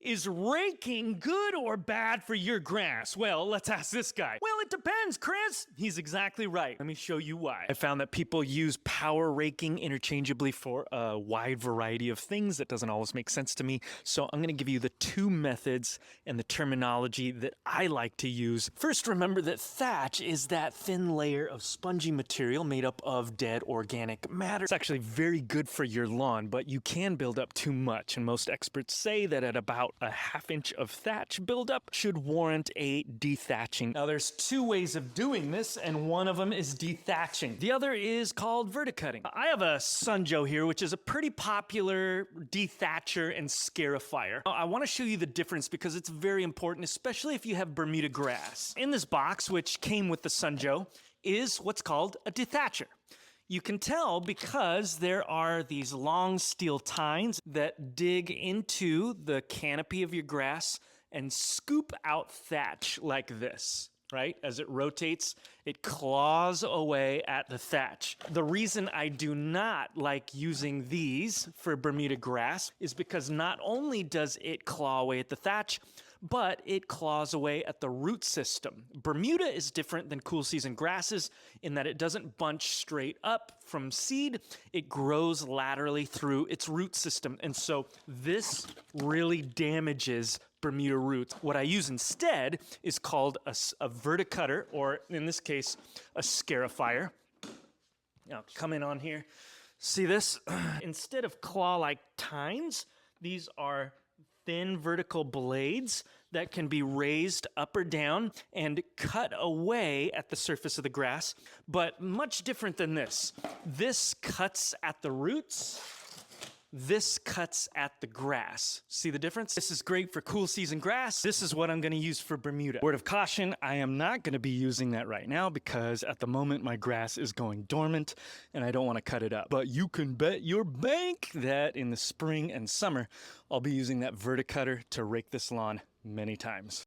Is raking good or bad for your grass? Well, let's ask this guy. Well, it depends, Chris. He's exactly right. Let me show you why. I found that people use power raking interchangeably for a wide variety of things. That doesn't always make sense to me. So I'm going to give you the two methods and the terminology that I like to use. First, remember that thatch is that thin layer of spongy material made up of dead organic matter. It's actually very good for your lawn, but you can build up too much. And most experts say that at about a ½ inch of thatch buildup should warrant a dethatching. Now there's two ways of doing this, and one of them is dethatching. The other is called verticutting. I have a Sunjoe here, which is a pretty popular dethatcher and scarifier. I want to show you the difference because it's very important, especially if you have Bermuda grass. In this box, which came with the Sunjoe, is what's called a dethatcher. You can tell because there are these long steel tines that dig into the canopy of your grass and scoop out thatch like this, right? As it rotates, it claws away at the thatch. The reason I do not like using these for Bermuda grass is because not only does it claw away at the thatch, but it claws away at the root system. Bermuda is different than cool season grasses in that it doesn't bunch straight up from seed. It grows laterally through its root system. And so this really damages Bermuda roots. What I use instead is called a verticutter, or in this case, a scarifier. Now, come in on here. See this? Instead of claw-like tines, these are thin vertical blades that can be raised up or down and cut away at the surface of the grass, but much different than this. This cuts at the roots. This cuts at the grass. See the difference? This is great for cool season grass. This is what I'm gonna use for Bermuda. Word of caution, I am not gonna be using that right now because at the moment my grass is going dormant and I don't wanna cut it up. But you can bet your bank that in the spring and summer, I'll be using that verticutter to rake this lawn many times.